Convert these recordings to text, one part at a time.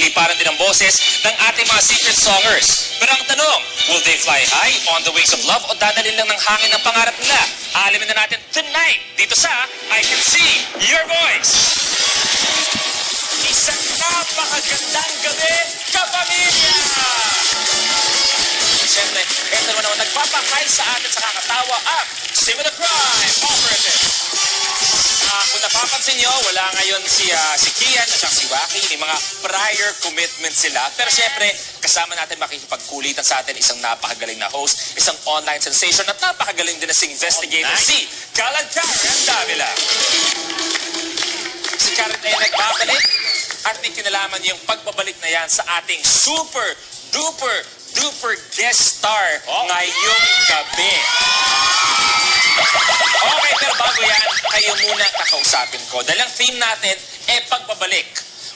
Paliparan din ang boses ng ating mga secret songers. Pero ang tanong, will they fly high on the wings of love o dadalhin lang ng hangin ng pangarap nila? Alamin na natin tonight dito sa I Can See Your Voice. Isang napakagandang gabi, kapamilya! Siyempre, ito naman nagpapakain sa atin sa kakatawa ang Similar Crime Operative. Kung napapansin nyo, wala ngayon si Kian at si Waki. May mga prior commitment sila. Pero siyempre, kasama natin makikipagkulitan sa atin isang napakagaling na host, isang online sensation at napakagaling din na investigator, si Karen Davila. Si Karen ay nagbabalik at may kinalaman yung pagbabalik na yan sa ating super duper guest star ngayong gabi. Okay, pero bago yan, kayo muna kakausapin ko. Dahil ang theme natin pagbabalik.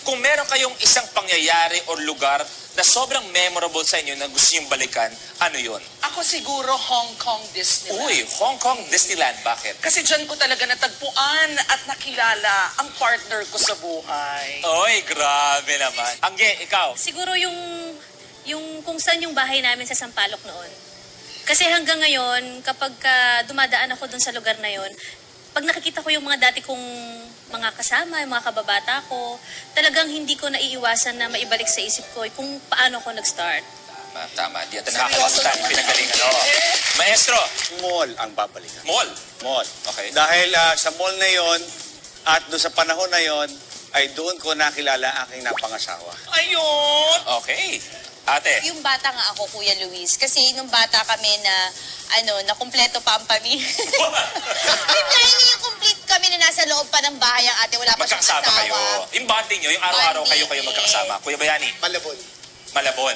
Kung meron kayong isang pangyayari o lugar na sobrang memorable sa inyo na gusto niyong balikan, ano yun? Ako siguro Hong Kong Disneyland. Uy, Hong Kong Disneyland. Bakit? Kasi dyan ko talaga natagpuan at nakilala ang partner ko sa buhay. Uy, grabe naman. Angge, ikaw? Siguro yung kung saan yung bahay namin sa Sampaloc noon. Kasi hanggang ngayon, kapag dumadaan ako dun sa lugar na yon, pag nakikita ko yung mga dati kong mga kasama, yung mga kababata ko, talagang hindi ko naiiwasan na maibalik sa isip ko kung paano ako nag-start. Tama. Di ito nakakalimutan. Pinagalingan. Maestro? Mall ang babalikan. Mall? Mall. Okay. Dahil sa mall na yon at doon sa panahon na yon, ay doon ko nakilala aking napangasawa. Ayun! Okay. Ate? Yung bata nga ako, Kuya Luis. Kasi nung bata kami na kumpleto pa ang pamilya. Hindi yung complete kami na nasa loob pa ng bahay ang ate. Wala pa siyang asawa. Magkakasama kayo. Yung bonding nyo, yung araw-araw kayo magkakasama. Kuya Bayani? Malabon. Malabon.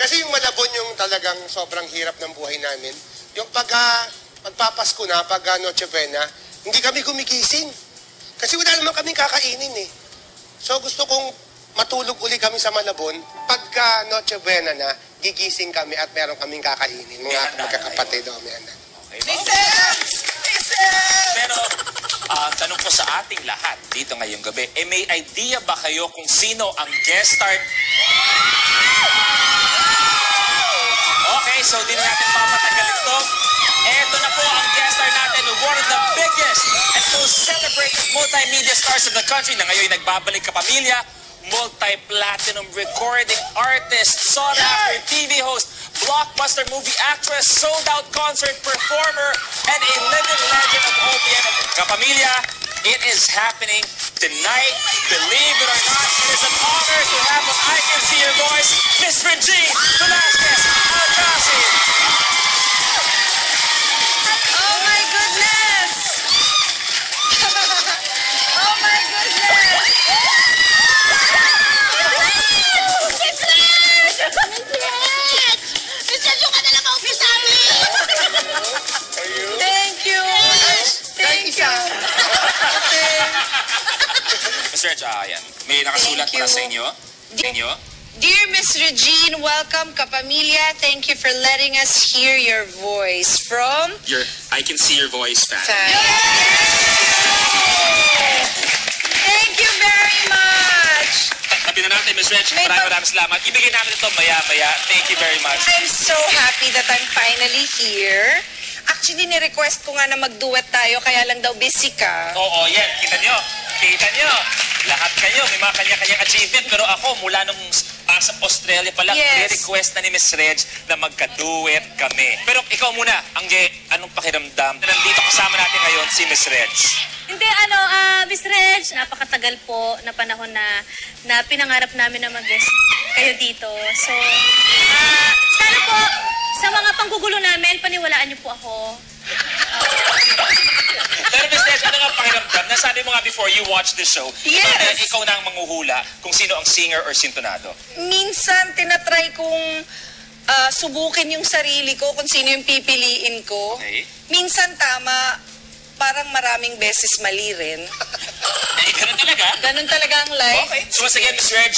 Kasi yung Malabon yung talagang sobrang hirap ng buhay namin. Yung magpapasko na, Noche Buena, hindi kami gumigising. Kasi wala naman kaming kakainin eh. So gusto kong matulog uli kami sa Malabon. Pagka Noche Buena na, gigising kami at meron kaming kakainin. Mga magkakapatid o may anak. Pero, tanong ko sa ating lahat dito ngayong gabi, may idea ba kayo kung sino ang guest star? Okay, so di na natin papatagal ito. Eto na po ang guest star natin, one of the biggest and most celebrated multimedia stars of the country na ngayon nagbabalik kapamilya, multi-platinum recording artist, sought-after TV host, blockbuster movie actress, sold-out concert performer, and a living legend of OPM. Kapamilya, it is happening tonight. Believe it or not, it is an honor to have on I Can See Your Voice, Miss Regine Velasquez Alcacid. Oh my goodness! Oh my goodness! Michelle, ka na lang maupis namin! Thank you! Thank you! Miss Reg, yan. May nakasulat Thank para sa you. inyo. Dear Miss Regine, welcome Kapamilya. Thank you for letting us hear your voice from Your I Can See Your Voice fan. Thank you very much. Sabi na natin, Miss Reg, maraming salamat. Ibigay namin ito maya-maya. Thank you very much. I'm so happy that I'm finally here. Actually, ni-request ko nga na mag-duet tayo, kaya lang daw busy ka. Oo, yan. Kita nyo. Lahat kayo, may mga kanya-kanyang achievement. Pero ako, mula nung sa Australia pa lang, request na ni Miss Reg na magka-duet kami. Pero ikaw muna, Angge, anong pakiramdam? Nandito kasama natin ngayon si Miss Reg. Hindi, Miss Reg, napakatagal po na panahon na pinangarap namin na mag-guest kayo dito. So, sana po, sa mga panggugulo namin, paniwalaan niyo po ako. Pero Miss Reg, ano nga pakiramdam? Nasabi mo nga before you watch the show, ikaw na ang manghuhula kung sino ang singer or sintonado. Minsan, tinatry kong subukin yung sarili ko kung sino yung pipiliin ko. Okay. Minsan tama, parang maraming beses mali rin. Ganun talaga? Ganun talaga ang life. Okay. So once again, Miss Reg,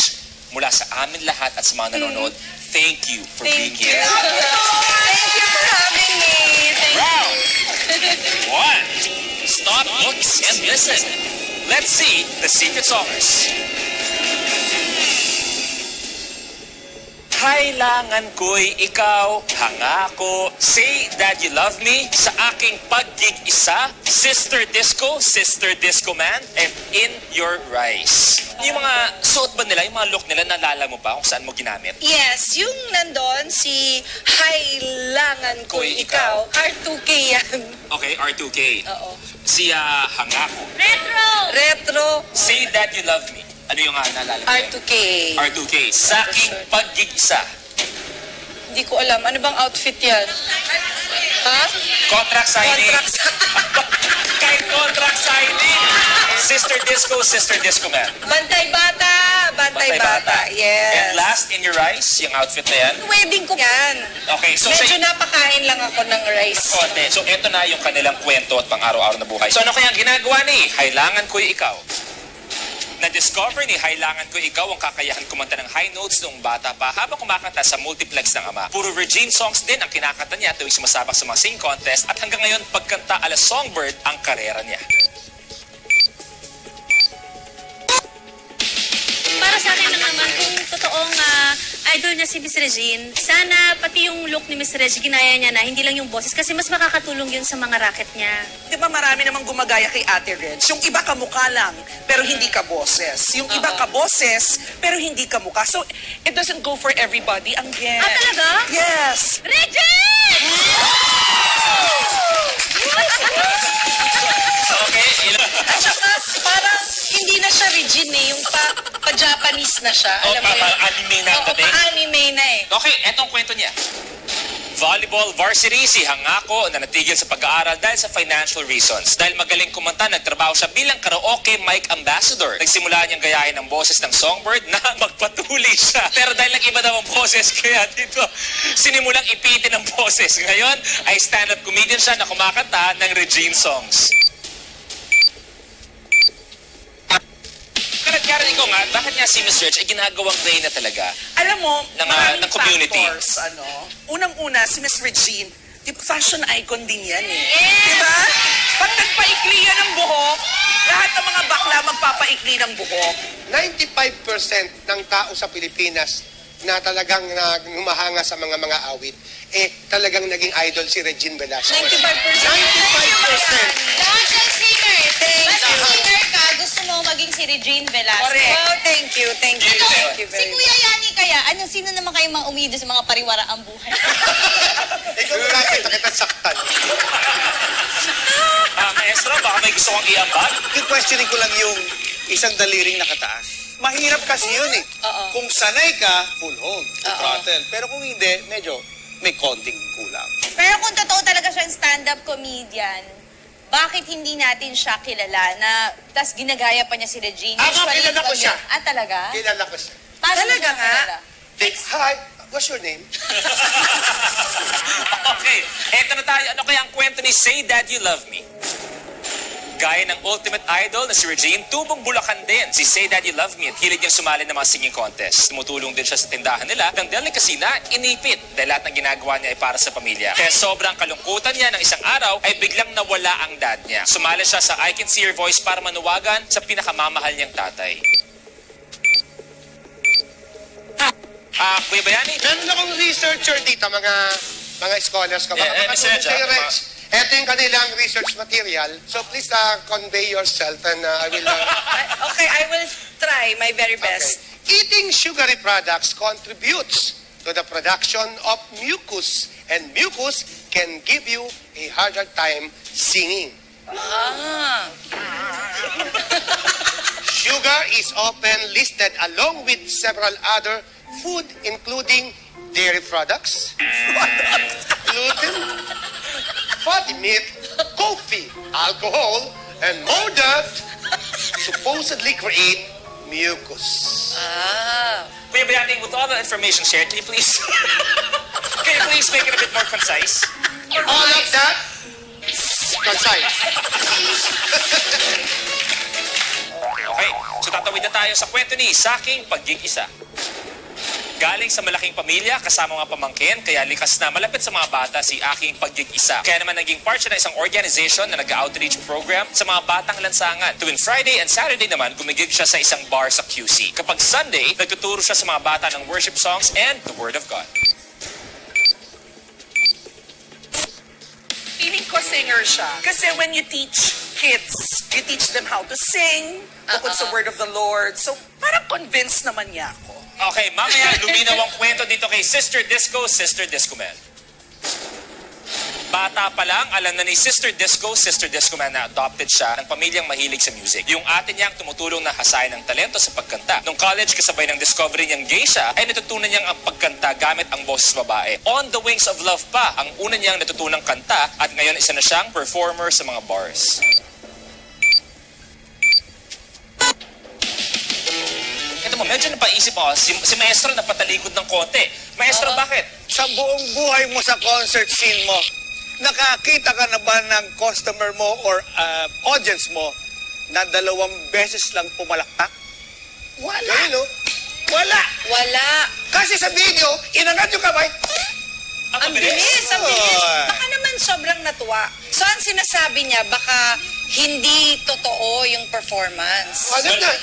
mula sa amin lahat at sa mga nanonood, thank you for being here. Thank you for having me. Thank Round one. Stop, look, and listen. Let's see the secret songers. kailangan ko'y ikaw, hangako. Say that you love me sa aking pag-gig-isa. Sister Disco Man, and In Your Rise. Yung mga suot ba nila, yung mga look nila, nalala mo pa kung saan mo ginamit? Yes, yung nandun, si Kailangan Ko'y Ikaw. R2K yan. Okay, R2K. Oo. Si hangako. Retro. Say that you love me. Ano yung naalala mo? R2K. R2K. Sa aking pag-gig-isa. Hindi ko alam. Ano bang outfit yan? Ha? Contract signing. Contract. Kay contract signing. Sister Disco Man. Bantay bata. Yes. And last, In Your Eyes, yung outfit na yan. Wedding ko yan. Okay, so Medyo napakain lang ako ng rice. konti. So, eto na yung kanilang kwento at pang-araw-araw na buhay. So, ano kaya ang ginagawa ni Kailangan Ko'y Ikaw? Na-discover ni Kailangan Ko'y Ikaw ang kakayahan kumanta ng high notes noong bata pa habang kumakanta sa multiplex ng ama. Puro Regine songs din ang kinakanta niya tuwing sumasabak sa mga sing contest at hanggang ngayon pagkanta ala Songbird ang karera niya. Para sa akin lang naman, kung totoong idol niya si Miss Regine, sana pati yung look ni Miss Regine, ginaya niya na, hindi lang yung boses. Kasi mas makakatulong yun sa mga racket niya. Di ba marami namang gumagaya kay Ate Reg? Yung iba kamukha lang, pero hindi ka boses. Yung iba ka boses, pero hindi ka mukha. So, it doesn't go for everybody. Ang get. Ah, talaga? Yes! Regine! Okay, At saka, parang hindi na siya Regine eh. Yung pa-Japanese na siya. Alam mo yun? anime na Oo, dating. pa-anime na eh. Okay, etong kwento niya. Volleyball varsity si Hangako na natigil sa pag-aaral dahil sa financial reasons. Dahil magaling kumanta, nagtrabaho siya bilang karaoke mic ambassador. Nagsimula niyang gayahin ang boses ng Songbird na magpatuloy siya. Pero dahil nag-iba daw ang boses, kaya dito sinimulang ipitin ang boses. Ngayon ay stand-up comedian siya na kumakanta ng Regine songs. Karat ikaw nga, bakit nga si Miss Reg ay ginagawang reyna talaga? Alam mo, Ng, maraming ng community. factors, ano. Unang-una, si Miss Regine, di ba, fashion icon din yan eh. Yes! Di ba? Pag nagpaikli yan ng buhok, lahat ng mga bakla magpapaikli ng buhok. 95% ng tao sa Pilipinas na talagang humahanga sa mga awit, talagang naging idol si Regine Velasquez. 95%. 95%. Lahat ng singer. Basta you. singer ka, gusto mo maging si Regine Velasquez. Correct. Wow, thank you. Thank you. Ito, Thank you Si very much. Kuya Yani kaya, sino naman kayong mga umido sa mga pariwara ang buhay? Ikaw na kita saktan. Maestro, baka may gusto kong iambag? Yung questioning ko lang yung isang daliring nakataas. Mahirap kasi yun eh. Kung sanay ka, full hold, throttle. Pero kung hindi, medyo may konting kulang. Pero kung totoo talaga siyang stand-up comedian, bakit hindi natin siya kilala na tas ginagaya pa niya si Regine? Ako, Usually, kilala ko pag- siya. Ah, talaga? Kilala ko siya. Paano mo Talaga siya nga? kilala? Hi, what's your name? Okay, eto na tayo. Ano kaya ang kwento ni Say That You Love Me? Gaya ng ultimate idol na si Regine, tubong Bulacan din si Say That You Love Me at hilig niyang sumali ng mga singing contest. Tumutulong din siya sa tindahan nila ng delicacy na inipit dahil lahat ng ginagawa niya ay para sa pamilya. Kaya sobrang kalungkutan niya ng isang araw ay biglang nawala ang dad niya. Sumali siya sa I Can See Your Voice para manuwagan sa pinakamamahal niyang tatay. Kuya Bayani? Meron akong researcher dito, mga scholars ka. Baka research, makatulong kay Rex. Ito yung kanilang research material. So please convey yourself and I will... Okay, I will try my very best. Okay. Eating sugary products contributes to the production of mucus, and mucus can give you a harder time singing. Sugar is often listed along with several other food, including dairy products, gluten, fatty meat, coffee, alcohol, and more that supposedly create mucus. Kuya Bayani, with all the information shared, can you please make it a bit more concise? All of that, concise. Okay, so tatawid na tayo sa kwento ni Saking Pag-gig-isa. Galing sa malaking pamilya, kasama mga pamangkin, kaya likas na malapit sa mga bata si aking pagkikisa. Kaya naman naging part siya ng isang organization na nag-outreach program sa mga batang lansangan. Tuwing Friday and Saturday naman, gumigig siya sa isang bar sa QC. Kapag Sunday, nagtuturo siya sa mga bata ng worship songs and the Word of God. Feeling ko singer siya. Kasi when you teach kids, you teach them how to sing, bukod sa word of the Lord. So, parang convinced naman niya ako. Okay, mamaya luminaw ang kwento dito kay Sister Disco, Sister Disco Man. Bata pa lang, alam na ni Sister Disco Man na adopted siya ng pamilyang mahilig sa music. Yung ate niyang tumutulong na hasayan ng talento sa pagkanta. Nung college, kasabay ng discovery niyang gay siya, ay natutunan niyang ang pagkanta gamit ang boses babae. On the Wings of Love pa, ang una niyang natutunang kanta at ngayon isa na siyang performer sa mga bars. Ito mo, medyo napaisip ako, si Maestro napatalikod ng konti. Maestro, bakit? Sa buong buhay mo sa concert scene mo, nakakita ka na ba ng customer mo or audience mo na 2 beses lang pumalakpak? Wala. Ganun, no? Wala. Wala. Kasi sa video, inangat yung kamay. Ang bilis, ang bilis. Baka naman sobrang natuwa. So, ang sinasabi niya, baka hindi totoo yung performance. Ano na?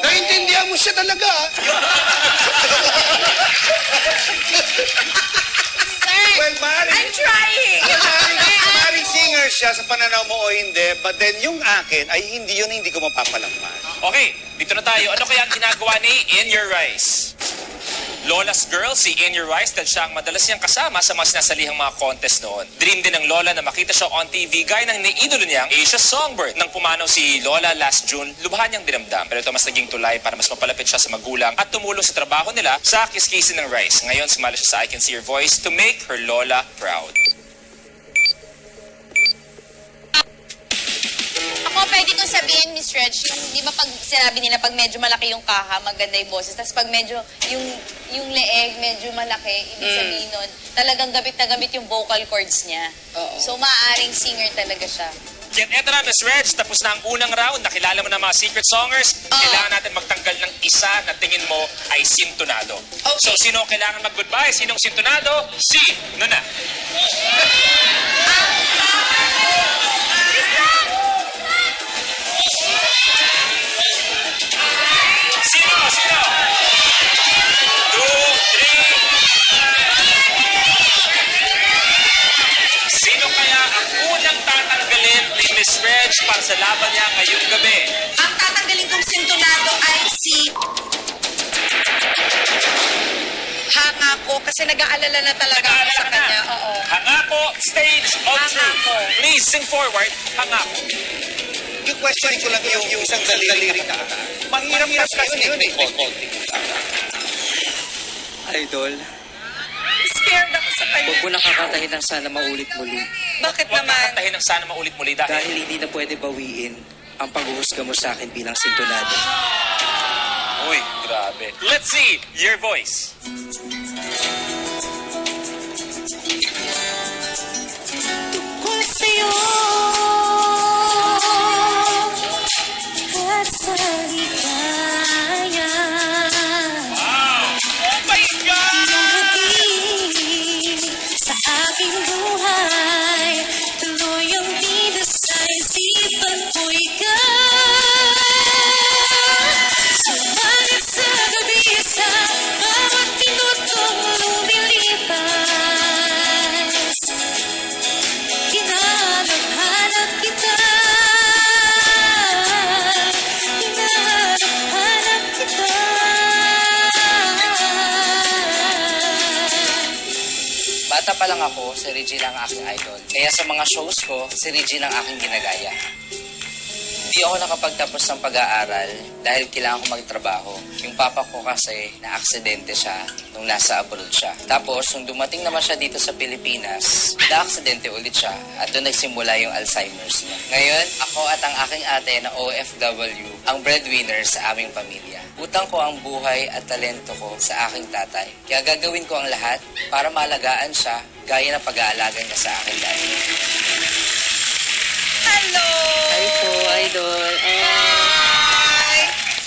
Naintindihan mo siya talaga. Well, I'm trying! Maring singer siya sa pananaw mo o hindi, but then yung akin ay hindi ko mapapalagpas. Okay, dito na tayo. Ano kaya ang ginagawa ni In Your Rise? Lola's girl, si In Your Rise, dahil siya ang madalas niyang kasama sa mas nasalihang mga contest noon. Dream din ng Lola na makita siya on TV gaya ng niidolo niyang Asia Songbird. Nang pumanaw si Lola last June, lubhan niyang dinamdam. Pero ito mas naging tulay para mas mapalapit siya sa magulang at tumulong sa trabaho nila sa kiskisin ng Rice. Ngayon, sumali siya sa I Can See Your Voice to make her Lola proud. Ako, pwede kong sabihin, Miss Reg, yung, di ba pag sinabi nila, pag medyo malaki yung kaha, maganda yung boses. Tapos pag medyo, yung leeg, medyo malaki, ibig sabihin nun, talagang gamit na gamit yung vocal cords niya. So, maaaring singer talaga siya. Yan, eto na, Miss Reg, tapos na ang unang round. Nakilala mo na mga secret songers. Kailangan natin magtanggal ng isa na tingin mo ay sintonado. Okay. So, sino ang kailangan mag-goodbye? Sinong sintonado? Si Nona. Sino? 2, 3. Sino kaya ang unang tatanggalin ni Miss Reg para sa laban niya ngayong gabi? Ang tatanggalin kong sintonado ay si Hangako, kasi nag-aalala na talaga ako sa kanya. Oo. Hangako, stage of truth. Hangako. Please sing forward. Hangako. Yung question ko lang yung isang daliri ka. Mahirap kasi yun eh. Idol, Scared ako sa kanya. huwag mo nakakatahin ng sana maulit muli. Bakit Huwag naman? kakatahin ng sana maulit muli dahil Dahil hindi na pwede bawiin ang paghuhusga mo sa akin bilang sintonado. uy, grabe. Let's see your voice. Tungkol sa'yo at sa ligaya. Wow! Oh my God! Iyong hagin sa aking buhay, tuloy ang bida sa isipan ko ikaw. Sumagat sa gabi sa bawat minutong lumilipas. Hinahanap kita. Hinahanap kita. Bata pa lang ako, si Regina ang aking idol. Kaya sa mga shows ko, si Regina ang aking ginagaya. Hindi ako nakapagtapos ng pag-aaral dahil kailangan ko magtrabaho. Yung papa ko kasi na-aksidente siya nung nasa abroad siya. Tapos, nung dumating naman siya dito sa Pilipinas, na-aksidente ulit siya at doon nagsimula yung Alzheimer's niya. Ngayon, ako at ang aking ate na OFW ang breadwinner sa aming pamilya. Utang ko ang buhay at talento ko sa aking tatay. Kaya gagawin ko ang lahat para maalagaan siya gaya ng pag-aalaga niya sa akin dati. Hello! Hi po, idol. Hi!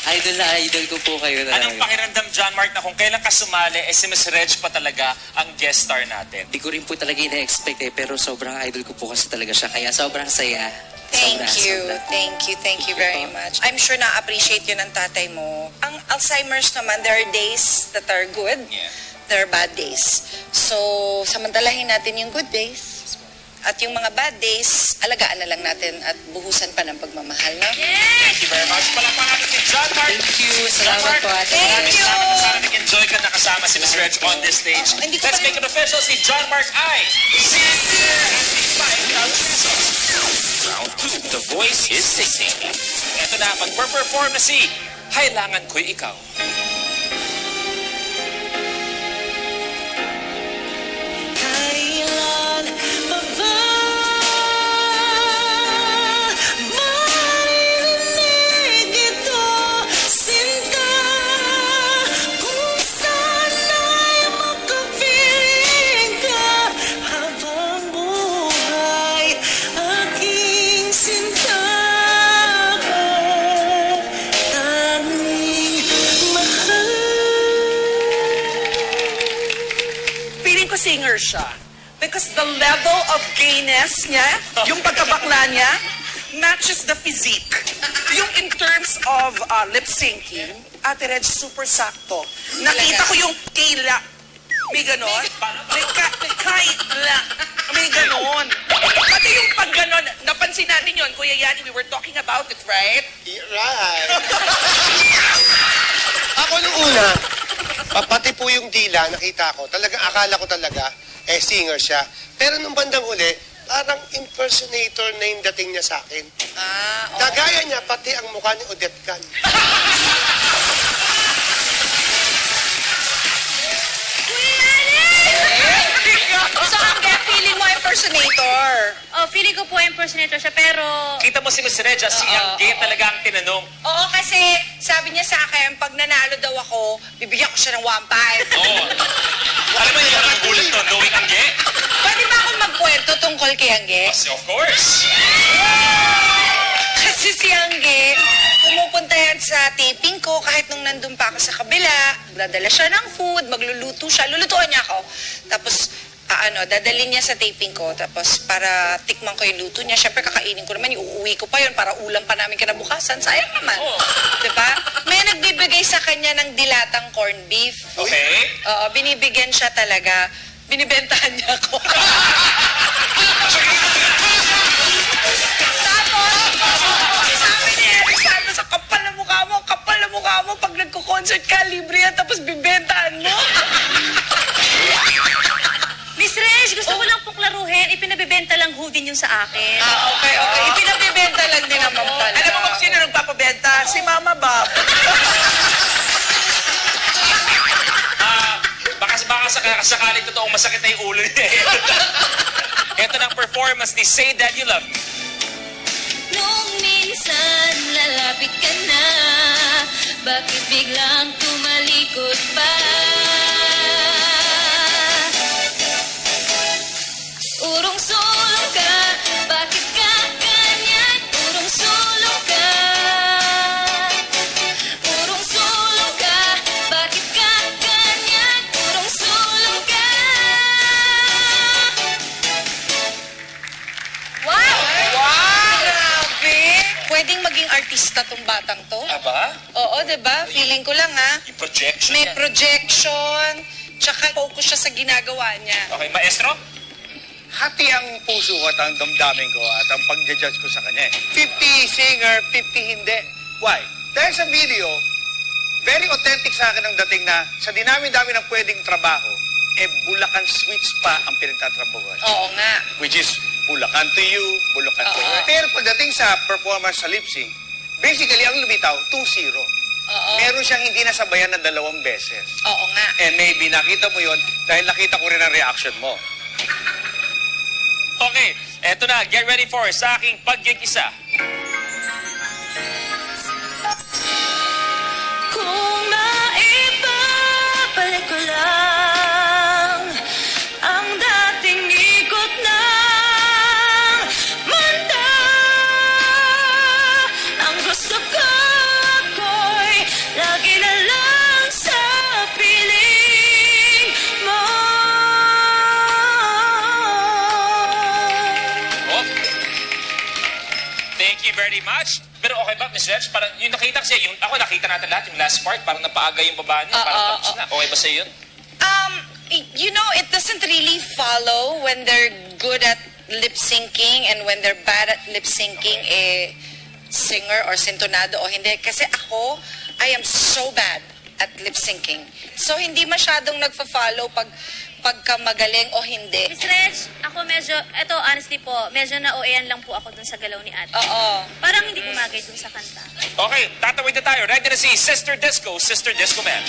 Idol na idol ko po kayo Anong talaga. pakiramdam, John Mark, na kung kailan ka sumali, si Miss Reg pa talaga ang guest star natin? Hindi ko rin po talaga ina-expect pero sobrang idol ko po kasi talaga siya. Kaya sobrang saya. Thank Sobra, you. sobra. Thank you very much. I'm sure na-appreciate yun ng tatay mo. Ang Alzheimer's naman, there are days that are good. Yeah. There are bad days. So, samantalahin natin yung good days. At yung mga bad days, alagaan na lang natin at buhusan pa ng pagmamahal, no? Thank you very much. Palakpakan natin si John Mark. Thank you. John Salamat Mark, po, ate. Thank you. Sana nag-enjoy ka nakasama si Miss Reg on this stage. Hindi ko Let's pa make it official. Si John Mark ay sincere at 5,000 pesos. Round 2, The Voice is singing. Ito na, mag-perform na si Kailangan Ko'y Ikaw. Kailan pa ba maririnig ito, sinta? Kung sana'y makapiling ka habang buhay, aking sinta ka, tanging mahal. Feeling ko singer siya. Because the level of gayness niya, yung pagkabakla niya, matches the physique. Yung in terms of lip syncing, Ate Reg, super sakto. Nakita ko yung kaila. May ganon. May kaila. May ganon. Pati yung pag ganon, napansin natin yun, Kuya Yani, we were talking about it, right? Right. Ako nung una, pati po yung dila, nakita ko, talagang akala ko talaga, singer siya. Pero nung bandang uli, parang impersonator na yung dating niya sa akin. Kagaya niya, pati ang mukha ni Odette Can. So, hanggang feeling mo impersonator. Oh, feeling ko po impersonator siya, pero... Kita mo si Miss Reg, si Angge talaga ang tinanong. Oo, kasi sabi niya sa akin, pag nanalo daw ako, bibigyan ko siya ng 1.5. Oo. Alam mo yung ang gulat to, knowing Angge? Pwede ba akong magkwento tungkol kay Angge? Of course. Kasi si Angge, pumupunta yan sa taping ko kahit nung nandun pa ako sa kabila. Dadala siya ng food, magluluto siya. Lulutuan niya ako. Tapos, dadalhin niya sa taping ko. Tapos, para tikman ko yung luto niya, syempre kakainin ko naman, uuwi ko pa yun para ulam pa namin kinabukasan. Sayang naman. Oh. Diba? May nagbibigay sa kanya ng dilatang corned beef. Okay. Oo, binibigyan siya talaga. Binibentahan niya ako. Tapos, sabi ni Eric, sabi sa kapal na mukha mo, pag nagko-concert ka, libre yan, tapos bibentahan mo. Miss Reg, gusto ko lang pong klaruhin, ipinabibenta lang ho din yung sa akin. Okay. Ipinabibenta lang din naman pala. Alam mo kung sino nagpapabenta? Si Mama Bob. Baka sakaling totoong masakit na yung ulo niya. Ito ng performance ni Say That You Love Me. Nung minsan lalapit ka na, bakit biglang tumalikod pa? Urong-sulong ka, bakit ka ganyan? Urong-sulong ka. Urong-sulong ka, bakit ka ganyan? Urong-sulong ka. Wow! Grabe! Pwedeng maging artista tong batang to. Aba? Oo, diba? Feeling ko lang, ha? Yung projection May niya. projection, tsaka focus siya sa ginagawa niya. Okay, maestro? Hati ang puso ko at ang damdamin ko at ang pag-judge ko sa kanya. 50 singer, 50 hindi. Why? Dahil sa video, very authentic sa akin ang dating na sa dinami-dami ng pwedeng trabaho, Bulacan Switch pa ang pinagtatrabahuan. Oo nga. Which is Bulacan to You, Bulacan to Oo. Her. Pero pagdating sa performance sa lip-sync, basically ang lumitaw, 2-0. Oo. Meron siyang hindi nasabayan na 2 beses. Oo nga. And maybe nakita mo yon dahil nakita ko rin ang reaction mo. Okay, eto na. Get ready for sa aking pag-gig-isa. Kung maibabalik ko lang ang dating ikot ng mundo, ang gusto ko ako'y very much. Pero okay ba, Miss Reg? Parang yung nakita kasi, ako nakita natin lahat, yung last part, parang napaaga yung baba niya, parang tapos na. Okay ba sa'yo yun? You know, it doesn't really follow when they're good at lip syncing and when they're bad at lip syncing, singer or sintonado o hindi. Kasi ako, I am so bad at lip syncing. So, hindi masyadong nagfa-follow pagka magaling o hindi. Miss Reg, ako medyo, eto honestly po, medyo na-OAN lang po ako dun sa galaw ni ate. Oo. Parang hindi pumagay dun sa kanta. Okay, tatawid na tayo. Ready na si Sister Disco Man.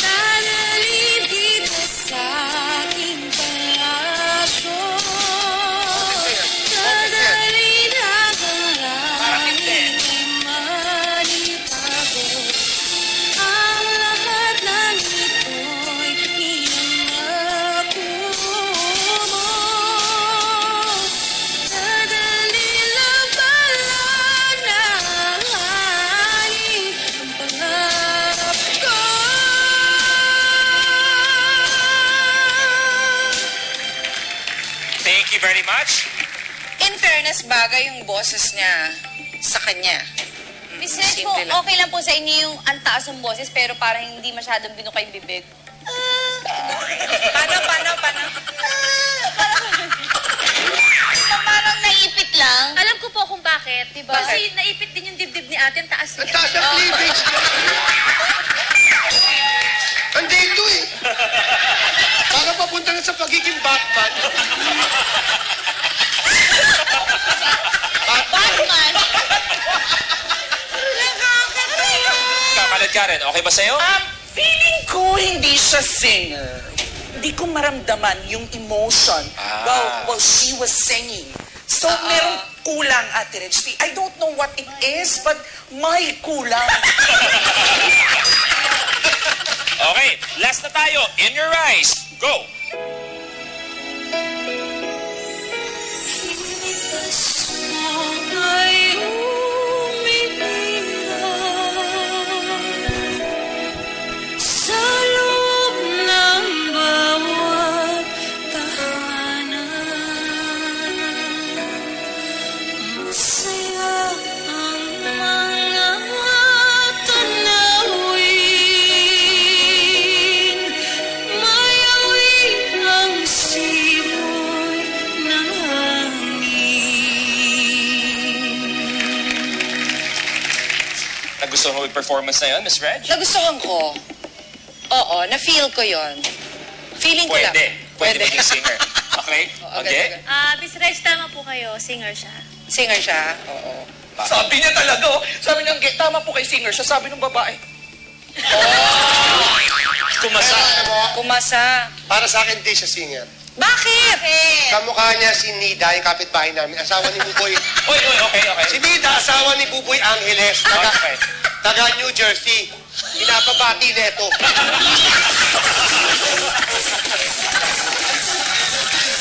Dadalhin kita sa aking palasyo. Dadalhin hanggang langit ay malitago. Ang lahat ng ito'y pinangako mo. Dadalhin lang balang ng hangin ang pangarap ko. Thank you very much. In fairness, bagay yung boses niya sa kanya. Miss Reg po, Simple lang. okay lang po sa inyo yung ang taas ng boses pero parang hindi masyadong binukay bibig. Paano? Parang naipit lang. Alam ko po kung bakit, diba? Bakit? Kasi naipit din yung dibdib ni ate, ang taas Ang niya. taas ng cleavage ko. Andito eh. Para papunta na sa pagiging Batman. Batman! Kakalat ka rin. Okay ba sa'yo? Feeling ko hindi siya singer. Hindi ko maramdaman yung emotion while she was singing. So, merong kulang, Ate Reg. I don't know what it is, but may kulang. Okay, last na tayo. In Your Eyes. Go! Ay umiiyak sa loob ng bawat tahanan. Masaya ang mga tanawin. Mayawin ang simoy ng Nagustuhan mo yung performance na yun, Miss Reg? Nagustuhan ko. Oo, na-feel ko yon. Feeling ko lang. Pwede maging singer. Okay? Okay? Miss Reg, tama po kayo. Singer siya. Singer siya? Oo. Sabi niya talaga, oh. Sabi niya, tama po kay singer siya. Sabi ng babae. Kumasa. Kumasa. Para sa akin, di siya singer. Bakit? Kamukha niya si Nida, yung kapitbahay namin. Asawa ni Buboy. Oy, okay. Si Nida, asawa ni Buboy Angeles. Okay. Taga New Jersey. Pinapabati neto.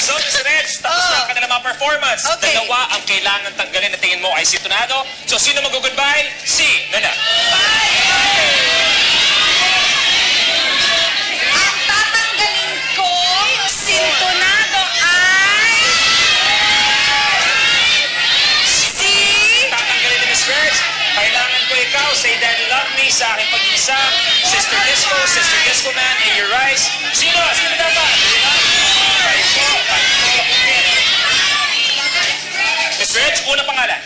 So, Miss Reg, tapos na ang kanilang mga performance. Okay. Dalawa ang kailangan tanggalin na tingin mo ay si Tonado. So, sino mag-goodbye? Si Nana. Ang tatanggalin ko, sintonado ay... Si... Tatanggalin ni Miss Reg. Kailangan ko ikaw, Say That You Love Me sa aking pag-isa. Sister Disco Man, In Your Eyes. Sino? Sino dapat? Miss Reg, una pangalan.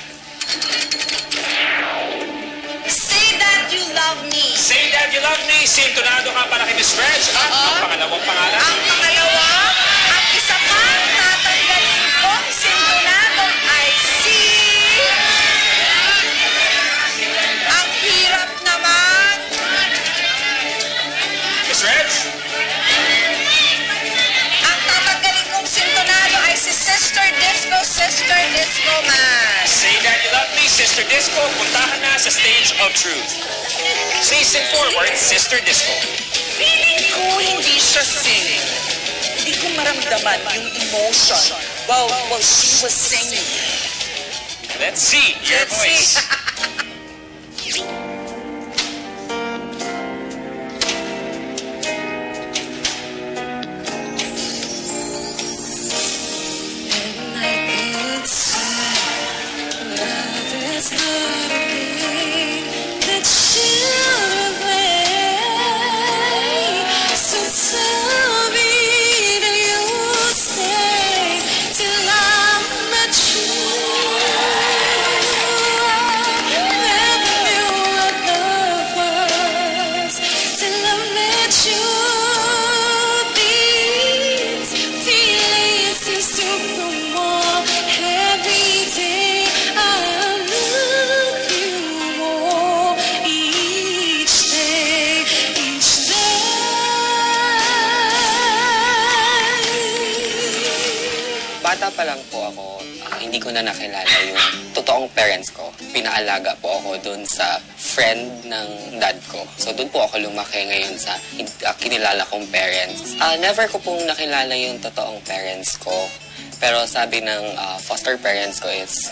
Say That You Love Me. Say That You Love Me. Sintonado ka para kay Miss Reg. At ang pangalawang pangalan. Ang pangalawa, ang isa pang tatanggalin kong sintonado ay si... Ang hirap naman. Miss Reg? Ang tatanggalin kong sintonado ay si Sister Disco Man. Say That You Love Me, Sister Disco. Puntahan na sa stage of truth. Facing forward, Sister Disco. Feeling ko hindi siya singing. Hindi ko maramdaman yung emotion while she was singing. Let's see your Let's see. voice. pa lang po ako, hindi ko na nakilala yung totoong parents ko. Pinaalaga po ako dun sa friend ng dad ko. So dun po ako lumaki ngayon sa kinilala kong parents. Never ko pong nakilala yung totoong parents ko. Pero sabi ng foster parents ko is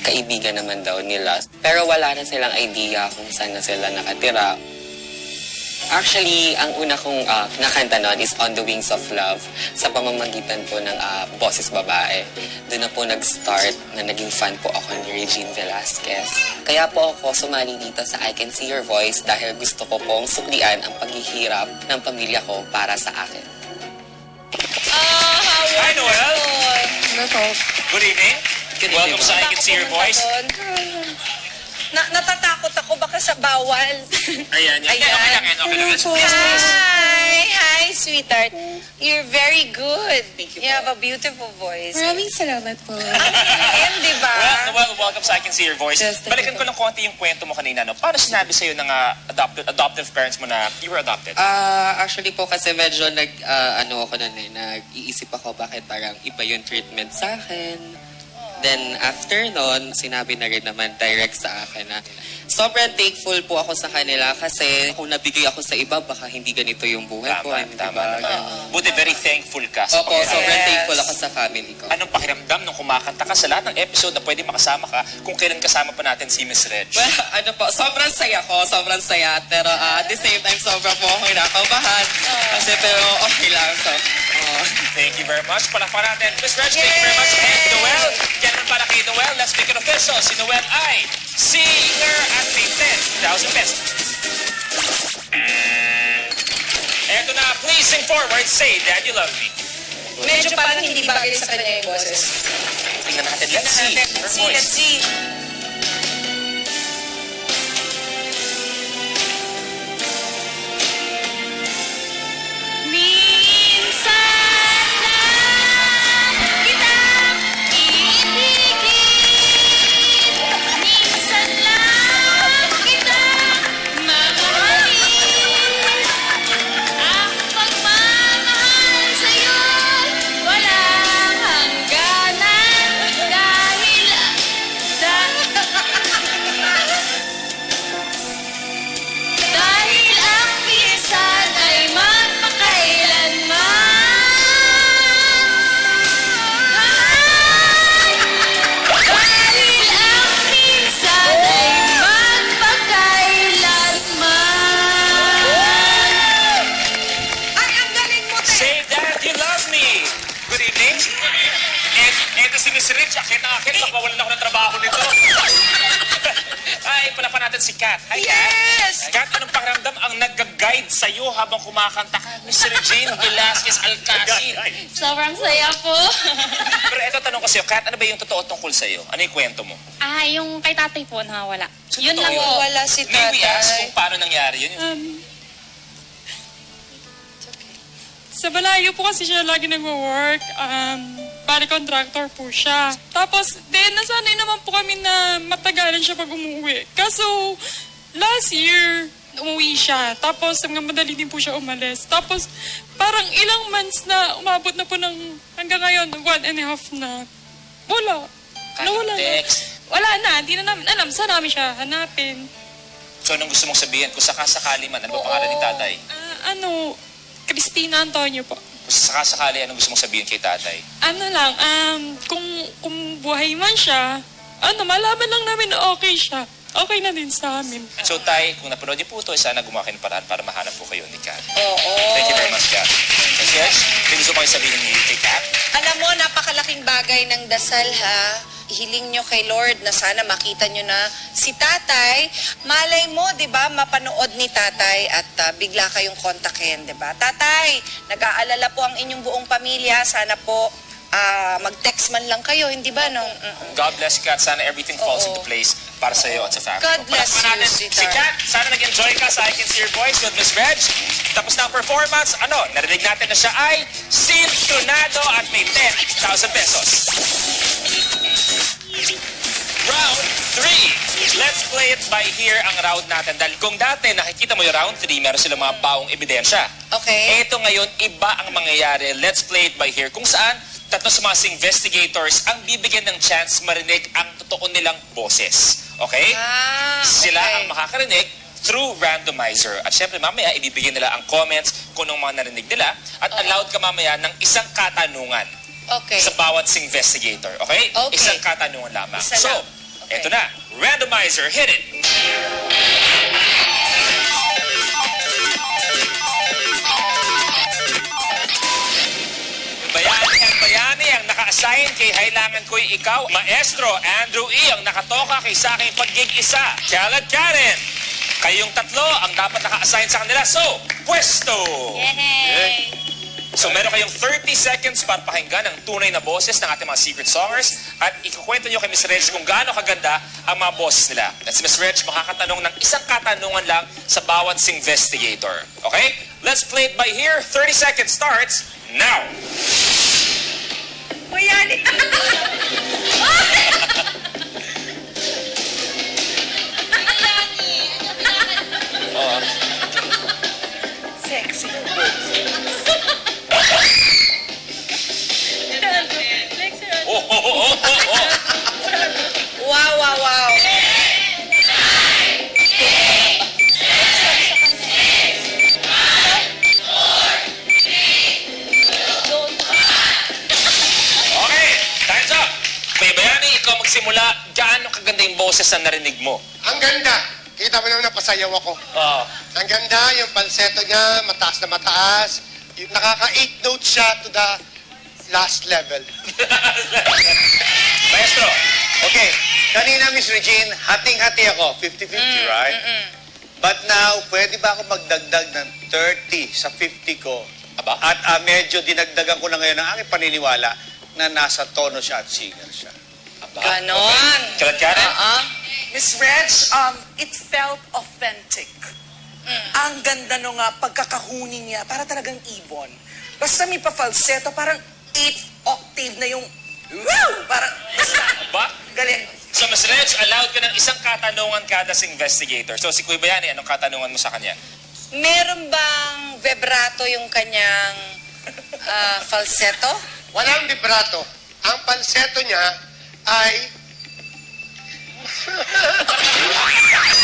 kaibigan naman daw nila. Pero wala na silang idea kung saan na sila nakatira. Actually, ang una kong nakanta noon is On the Wings of Love sa pamamagitan po ng Boses Babae. Doon na po nag-start na naging fan po ako ni Regine Velasquez. Kaya po ako sumali dito sa I Can See Your Voice dahil gusto ko pong suklian ang paghihirap ng pamilya ko para sa akin. Hi, Noel! Good evening. Welcome sa I Can See Your Voice. Natatakot ako baka sa bawal. Ayan. Okay lang. Let's please. Hi, sweetheart. You're very good. Thank you. You have a beautiful voice. Maraming salamat po. Di ba? Well, welcome sa I Can See Your Voice. Balikan ko lang konti yung kwento mo kanina. No? Paano sinabi sa'yo ng adoptive parents mo na you were adopted? Actually po kasi medyo nag-iisip ako bakit parang iba yung treatment sa akin. Then, after nun, sinabi na rin naman direct sa akin na sobrang thankful po ako sa kanila kasi kung nabigay ako sa iba, baka hindi ganito yung buhay ko. Tama. Buti very thankful ka. Opo, sobrang thankful ako sa family ko. Anong pakiramdam nung kumakanta ka sa lahat ng episode na pwede makasama ka kung kailan kasama pa natin si Miss Reg? Well, sobrang saya ko, sobrang saya. Pero at the same time, sobrang po ako kinakabahan. Kasi pero okay lang. So, Thank you very much. Palakpan natin. Miss Reg, thank you very much. And Noel, yan para kay Noel. Let's make it official. Si Noel ay singer at may 10,000 pesos. Eto na, please sing forward. Say that you love me. Medyo parang hindi bagay sa kanya yung boses. Tingnan natin. Let's see. Her voice. Let's see. Nakawalan ako ng trabaho nito. Ay, pala pa natin si Kat. Hi, Kat. Yes! Kat, anong pakiramdam ang nag-guide sa'yo habang kumakanta ka? Miss Regine Velasquez Alcacid. Sobrang saya po. Pero eto, tanong ko sa'yo, Kat, ano ba yung totoo tungkol sa'yo? Ano yung kwento mo? Yung kay tatay po, nakawala. So, yun lang po. Wala si tatay. May we ask kung paano nangyari yun? Sa Balayo po kasi siya lagi nag-work. Bali contractor po siya. Tapos, nasanay naman po kami na matagalan siya pag umuwi. Kaso, last year, umuwi siya. Tapos, hanggang madali din po siya umalis. Tapos, parang ilang months na umabot na po ng hanggang ngayon, 1.5 na. Wala. Nawala na. Wala na. Hindi na namin alam. Saan namin siya hanapin? So, anong gusto mong sabihin? Kung sakasakali man, ano ba pangalan ni tatay? Cristina Antonio po. Kung sakasakali, anong gusto mong sabihin kay tatay? Kung buhay man siya, malaman lang namin na okay siya. Okay na din sa amin. So, tay, kung napanood niyo po ito, sana gumawa kayo ng paraan para mahanap po kayo ni Kat. Oo. Thank you very much, Kat. Miss Reg, may gusto kayo sabihin kay Kat? Alam mo, napakalaking bagay ng dasal, ha? Hiling nyo kay Lord na sana makita nyo na si tatay. Malay mo, di ba, mapanood ni tatay at bigla kayong kontakin, di ba? Tatay, nag-aalala po ang inyong buong pamilya. Sana po mag-text man lang kayo, hindi ba, no? God bless Kat. Sana everything falls into place para sa iyo at sa family. God bless you, si Kat, sana nag-enjoy ka sa I Can See Your Voice with Miss Reg. Tapos na ang performance, narinig natin na siya ay sintonado at may 10,000 pesos. Round 3. Let's play it by ear ang round natin. Dahil kung dati nakikita mo yung round 3, meron silang mga baong ebidensya. Okay. Ito ngayon, iba ang mangyayari. Let's play it by ear. Kung saan, tatlo sa mga investigators ang bibigyan ng chance marinig ang totoo nilang boses. Okay? Sila ang makakarinig through randomizer. At syempre mamaya, ibibigay nila ang comments kung anong mga narinig nila at allowed ka mamaya ng isang katanungan sa bawat investigator. Okay? Isang katanungan lamang. So, eto na. Randomizer, hit it! Bayani ang naka-assign kay Kailangan Ko'y Ikaw. Maestro Andrew E. ang nakatoka kay sa aking pag-gig-isa. Kalad Karen, kayong tatlo ang dapat naka-assign sa kanila. So, pwesto! Yay! So, meron kayong 30 seconds para pakinggan ang tunay na boses ng ating mga secret songers at ikukwento nyo kay Miss Reg kung gaano kaganda ang mga boses nila. At si Miss Reg makakatanong ng isang katanungan lang sa bawat investigator. Okay? Let's play it by here. 30 seconds starts now! Bayani! Sexy. Wow, wow, wow. Okay, time's up. Bayani, ikaw magsimula. Gaano kaganda yung boses na narinig mo? Ang ganda. Kita mo naman napasayaw ako. Ang ganda, yung falsetto niya, mataas na mataas. Yung nakaka-8 notes siya to the last level. Maestro, okay. Kanina, Miss Regine, hating-hati ako. 50-50, right? But now, pwede ba ako magdagdag ng 30 sa 50 ko? Aba? At medyo dinagdagan ko na ngayon ang aking paniniwala na nasa tono siya at singer siya. Aba? Ganon. Kalad Karen? Miss Reg, it felt authentic. Ang ganda nung pagkakahuni niya, para talagang ibon. Basta may pa-falsetto, parang 8th octave na yung woo! Parang, basta. Aba? Galing. So, Miss Reg, allowed ka ng isang katanungan kada sa investigator. So, si Kuya Bayani, anong katanungan mo sa kanya? Meron bang vibrato yung kanyang falsetto? Walang vibrato. Ang falsetto niya ay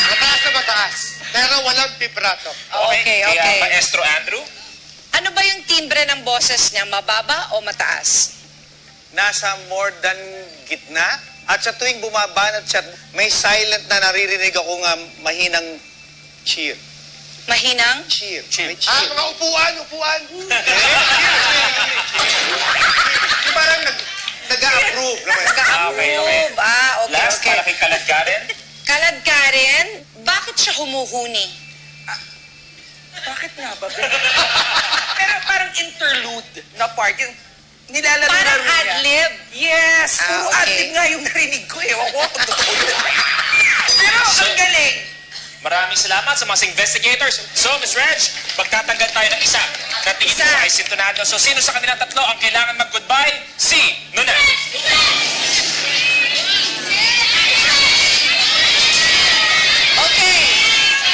mataas na mataas. Pero walang vibrato. Okay, Kaya, okay. Maestro Andrew? Ano ba yung timbre ng boses niya? Mababa o mataas? Nasa more than gitna. At sa tuwing bumabanat siya, may silent na naririnig akong mahinang cheer. Mahinang? Cheer. May Ah, cheer. mga upuan. Yung parang nag-a-approve. Okay, okay. Nag-approve. Okay, Last, okay. para kay Kalad Karen. Kalad Karen, bakit siya humuhuni? Bakit nga ba? Pero parang interlude na part. Yung nilalaro Parang niya. ad-lib. Yes! Puro okay. ad-lib nga yung narinig ko eh. Wako ako Pero ang galing. Maraming salamat sa mga investigators. So, Ms. Reg, magtatanggal tayo ng isa na tingin ko ay sintonado. So, sino sa kanilang tatlo ang kailangan mag-goodbye? Si Nuna. Okay.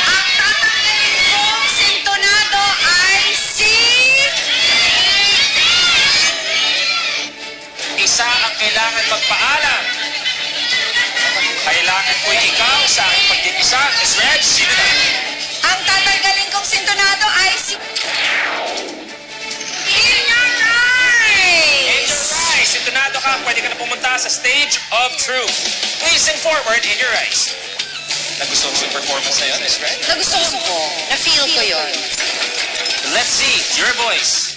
Ang tatanggalin kong sintonado ay si... Isa ang kailangan magpaalam. Kailangan ko'y ikaw sa aking pagkikisa. Ms. Reg, sino na? Ang tatanggalin kong sintonado ay si... In your eyes! Right, sintonado ka. Pwede ka na pumunta sa stage of truth. Please sing forward in your eyes. Nagustuhan mo yung performance na yun, Ms. Reg? Nagustuhan ko. Na-feel ko yun. Let's see your voice.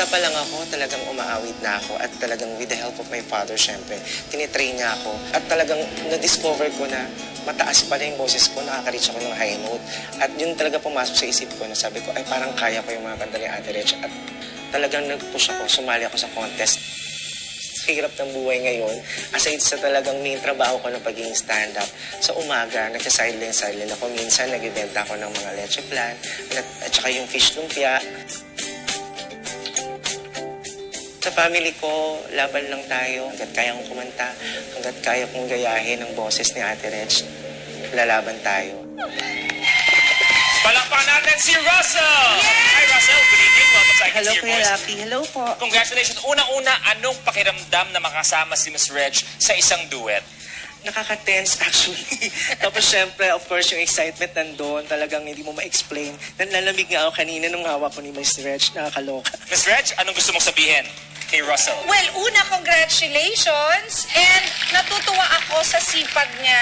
bata pa lang ako, talagang umaawit na ako at talagang with the help of my father, syempre, tinitrain niya ako. At talagang na-discover ko na mataas pala yung boses ko, nakaka-reach ako ng high note. At yun talaga pumasok sa isip ko na sabi ko, ay parang kaya ko yung mga kanta ni Ate Reg. At talagang nag-push ako, sumali ako sa contest. Hirap ng buhay ngayon, aside sa talagang main trabaho ko ng pagiging stand-up, sa umaga, nagsa-sideline ako. Minsan, nag-ibenta ako ng mga leche plan, at saka yung fish lumpia. Sa family ko, laban lang tayo. Hanggat kaya kong kumanta, hanggat kaya kong gayahin ang boses ni Ate Reg, lalaban tayo. Palakpakan natin si Russell! Hi Russell, good evening. Welcome sa Hello, Your Kuya Voice. Lapi. Hello po. Congratulations. Unang-una, anong pakiramdam na makasama si Miss Reg sa isang duet? Nakaka-tense actually. Tapos syempre, of course, yung excitement nandun, talagang hindi mo ma-explain. Nanlalamig nga ako kanina nung hawak ko ni Miss Reg, nakakaloka. Miss Reg, anong gusto mong sabihin kay Russell? Well, una, congratulations. And natutuwa ako sa sipag niya.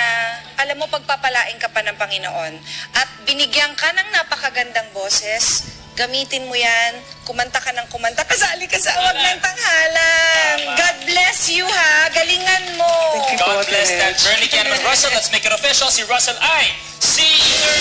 Alam mo, pagpapalain ka pa ng Panginoon. At binigyan ka ng napakagandang boses. Gamitin mo yan. Kumanta ka ng kumanta. Kasali ka sa Wag ng Tanghalan. God bless you, ha. Galingan mo. God bless that Bernie Cannon Russell. Let's make it official. Si Russell ay Singer.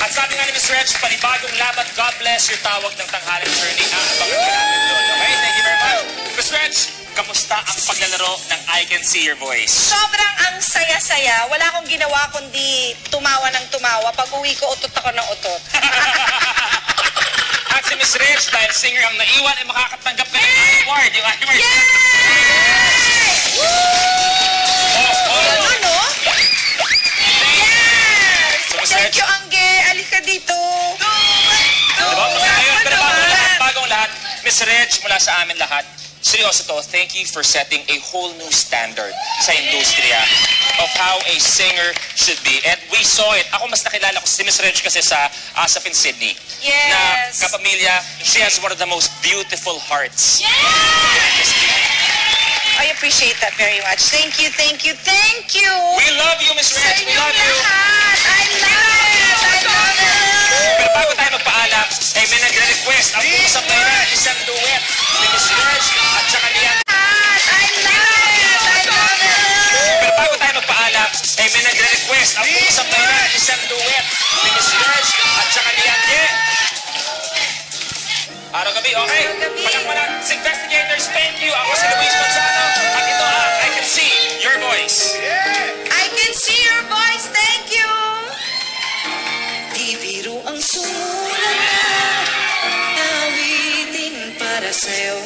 At sabi nga ni Miss Reg, panibagong laban, God bless your tawag ng tanghaling journey. Abangan ka natin doon. Okay, thank you very much. Miss Reg, kamusta ang paglalaro ng I Can See Your Voice? Sobrang ang saya-saya. Wala akong ginawa kundi tumawa ng tumawa. Pag uwi ko, utot ako ng utot. At si Miss Reg, dahil singer ang naiwan, ay makakatanggap ka ng award. Yung award. Yay! Ano? Yes! Thank you, Angge. Alika dito. Diba? Pero bagong lahat, Miss Reg, mula sa amin lahat, seryoso to, thank you for setting a whole new standard sa industriya of how a singer should be. And we saw it. Ako mas nakilala ko si Miss Reg kasi sa ASAP in Sydney. Yes. Na kapamilya, she has one of the most beautiful hearts. Yes! I appreciate that very much. Thank you, thank you, thank you. We love you, Miss Reg. We love you. I love it. I love it. Pero bago tayo magpaalam, ay may nagre-request. Ang usap na yun, isang duet ni Miss Reg at saka niya. I love it. I love it. Pero bago tayo magpaalam, ay may nagre-request. Ang usap na yun, isang duet ni Miss Reg at saka niya. Araw-gabi, okay? Palakpakan sa investigators, thank you. Ako si Luis Manzano. At ito ang I Can See Your Voice. I can see your voice. Thank you. Di biro ang sumulat na awitin para sa'yo.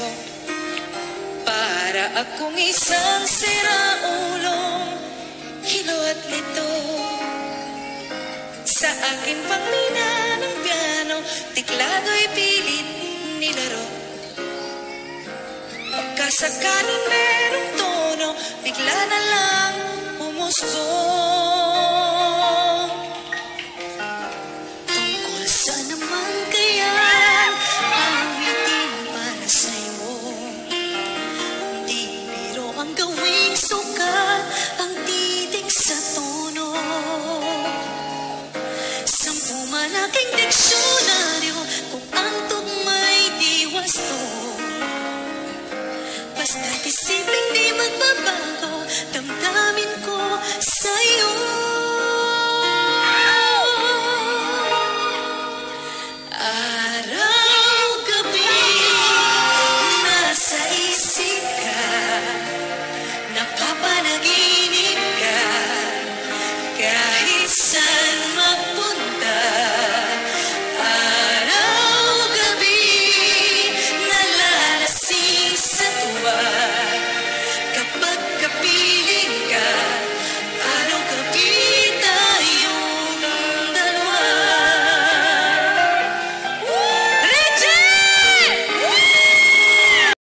Para akong isang siraulong hilo at lito. Sa akin pang mina ng piano, tiklado'y pilit nilaro. Pagkasakaling merong tono, bigla na lang humusgo.